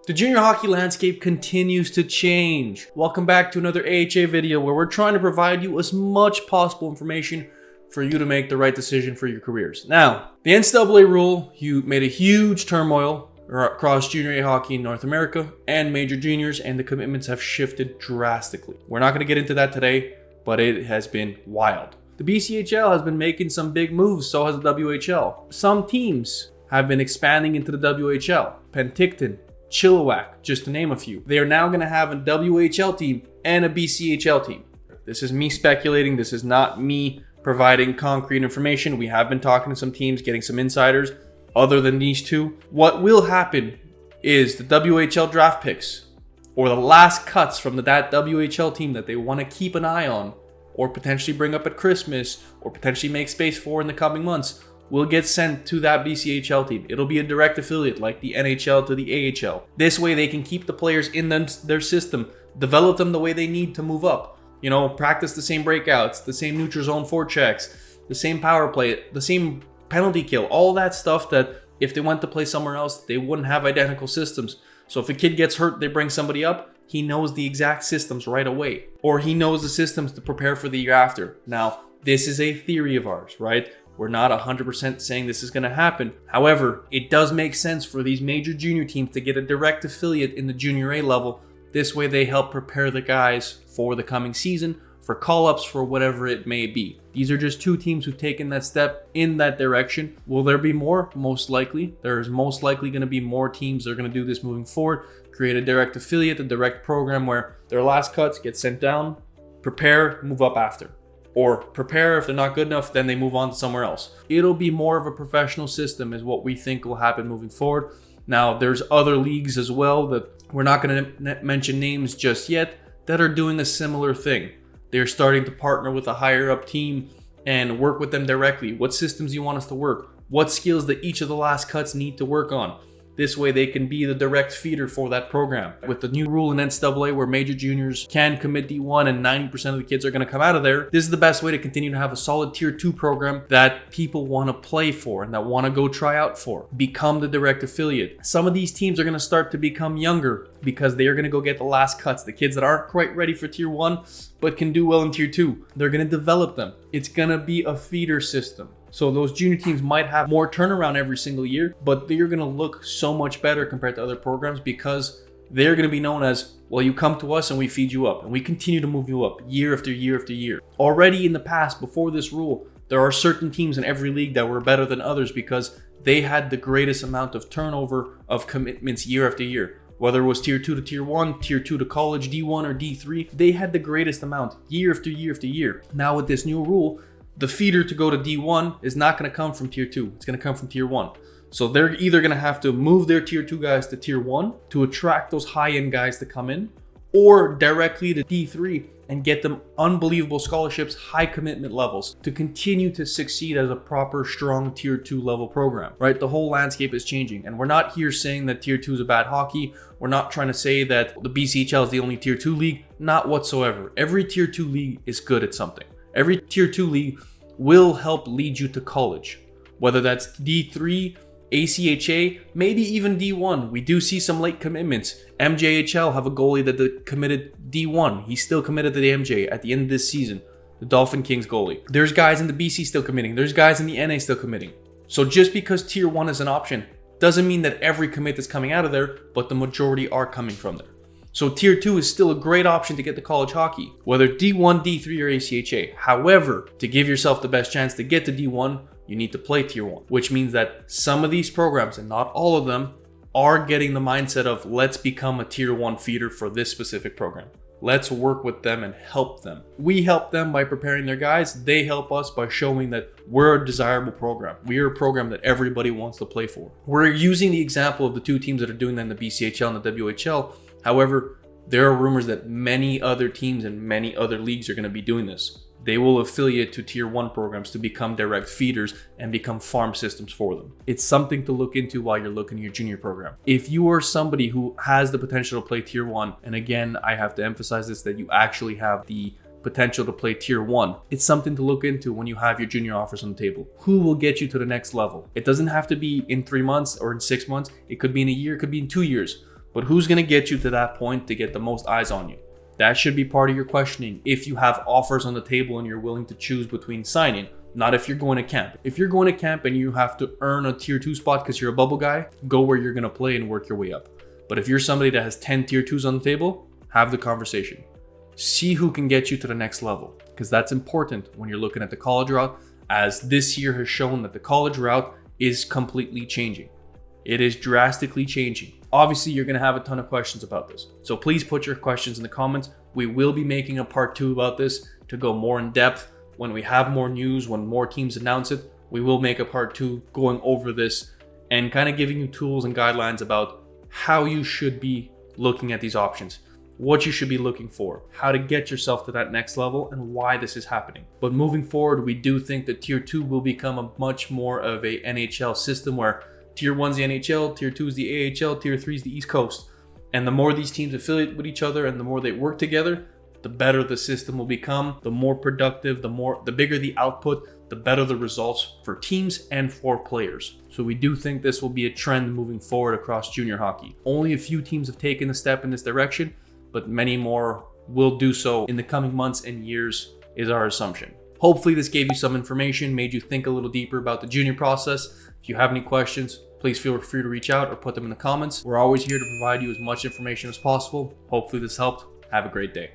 The junior hockey landscape continues to change. Welcome back to another AHA video where we're trying to provide you as much possible information for you to make the right decision for your careers. Now, the NCAA rule made a huge turmoil across junior A hockey in North America and major juniors, and the commitments have shifted drastically. We're not going to get into that today, but it has been wild. The BCHL has been making some big moves, so has the WHL. Some teams have been expanding into the WHL. Penticton Chilliwack, just to name a few. They are now going to have a WHL team and a BCHL team. This is me speculating. This is not me providing concrete information. We have been talking to some teams, getting some insiders other than these two. What will happen is the WHL draft picks or the last cuts from that WHL team that they want to keep an eye on or potentially bring up at Christmas or potentially make space for in the coming months will get sent to that BCHL team. It'll be a direct affiliate like the NHL to the AHL. This way they can keep the players in their system, develop them the way they need to move up. You know, practice the same breakouts, the same neutral zone forechecks, the same power play, the same penalty kill, all that stuff that if they went to play somewhere else, they wouldn't have identical systems. So if a kid gets hurt, they bring somebody up, he knows the exact systems right away, or he knows the systems to prepare for the year after. Now, this is a theory of ours, right? We're not 100% saying this is going to happen. However, it does make sense for these major junior teams to get a direct affiliate in the junior A level. This way they help prepare the guys for the coming season, for call-ups, for whatever it may be. These are just two teams who've taken that step in that direction. Will there be more? Most likely. There's most likely going to be more teams that are going to do this moving forward. Create a direct affiliate, a direct program where their last cuts get sent down, prepare, move up after. Or prepare, if they're not good enough, then they move on to somewhere else. It'll be more of a professional system is what we think will happen moving forward. Now, there's other leagues as well that we're not going to mention names just yet that are doing a similar thing. They're starting to partner with a higher up team and work with them directly. What systems do you want us to work? What skills that each of the last cuts need to work on? This way they can be the direct feeder for that program. With the new rule in NCAA where major juniors can commit D1 and 90% of the kids are going to come out of there, this is the best way to continue to have a solid tier 2 program that people want to play for and that want to go try out for. Become the direct affiliate. Some of these teams are going to start to become younger because they are going to go get the last cuts. The kids that aren't quite ready for tier 1 but can do well in tier 2. They're going to develop them. It's going to be a feeder system. So those junior teams might have more turnaround every single year, but they're going to look so much better compared to other programs because they're going to be known as, well, you come to us and we feed you up and we continue to move you up year after year after year. Already in the past, before this rule, there are certain teams in every league that were better than others because they had the greatest amount of turnover of commitments year after year. Whether it was tier 2 to tier 1, tier 2 to college, D1 or D3, they had the greatest amount year after year after year. Now with this new rule, the feeder to go to D1 is not going to come from tier 2. It's going to come from tier 1. So they're either going to have to move their tier 2 guys to tier 1 to attract those high-end guys to come in, or directly to D3 and get them unbelievable scholarships, high commitment levels to continue to succeed as a proper, strong tier 2 level program, right? The whole landscape is changing. And we're not here saying that tier 2 is a bad hockey. We're not trying to say that the BCHL is the only tier 2 league. Not whatsoever. Every tier 2 league is good at something. Every tier 2 league will help lead you to college, whether that's D3, ACHA, maybe even D1. We do see some late commitments. MJHL have a goalie that committed D1. He's still committed to the MJ at the end of this season, the Dolphin Kings goalie. There's guys in the BC still committing. There's guys in the NA still committing. So just because tier 1 is an option doesn't mean that every commit is coming out of there, but the majority are coming from there. So tier 2 is still a great option to get to college hockey, whether D1, D3, or ACHA. However, to give yourself the best chance to get to D1, you need to play tier 1, which means that some of these programs, and not all of them, are getting the mindset of let's become a tier 1 feeder for this specific program. Let's work with them and help them. We help them by preparing their guys. They help us by showing that we're a desirable program. We are a program that everybody wants to play for. We're using the example of the two teams that are doing that in the BCHL and the WHL. However, there are rumors that many other teams and many other leagues are going to be doing this. They will affiliate to tier 1 programs to become direct feeders and become farm systems for them. It's something to look into while you're looking at your junior program. If you are somebody who has the potential to play tier 1, and again, I have to emphasize this, that you actually have the potential to play tier 1, it's something to look into when you have your junior offers on the table. Who will get you to the next level? It doesn't have to be in 3 months or in 6 months. It could be in a year, it could be in 2 years. But who's going to get you to that point to get the most eyes on you? That should be part of your questioning if you have offers on the table and you're willing to choose between signing, not if you're going to camp. If you're going to camp and you have to earn a tier 2 spot because you're a bubble guy, go where you're going to play and work your way up. But if you're somebody that has 10 tier 2s on the table, have the conversation. See who can get you to the next level, because that's important when you're looking at the college route, as this year has shown that the college route is completely changing. It is drastically changing. Obviously, you're going to have a ton of questions about this. So please put your questions in the comments. We will be making a part 2 about this to go more in depth. When we have more news, when more teams announce it, we will make a part 2 going over this and kind of giving you tools and guidelines about how you should be looking at these options, what you should be looking for, how to get yourself to that next level, and why this is happening. But moving forward, we do think that tier 2 will become a much more of a NHL system where tier 1's the NHL, tier 2 is the AHL, tier 3 is the East Coast. And the more these teams affiliate with each other and the more they work together, the better the system will become, the more productive, the bigger the output, the better the results for teams and for players. So we do think this will be a trend moving forward across junior hockey. Only a few teams have taken a step in this direction, but many more will do so in the coming months and years is our assumption. Hopefully this gave you some information, made you think a little deeper about the junior process. If you have any questions, please feel free to reach out or put them in the comments. We're always here to provide you as much information as possible. Hopefully this helped. Have a great day.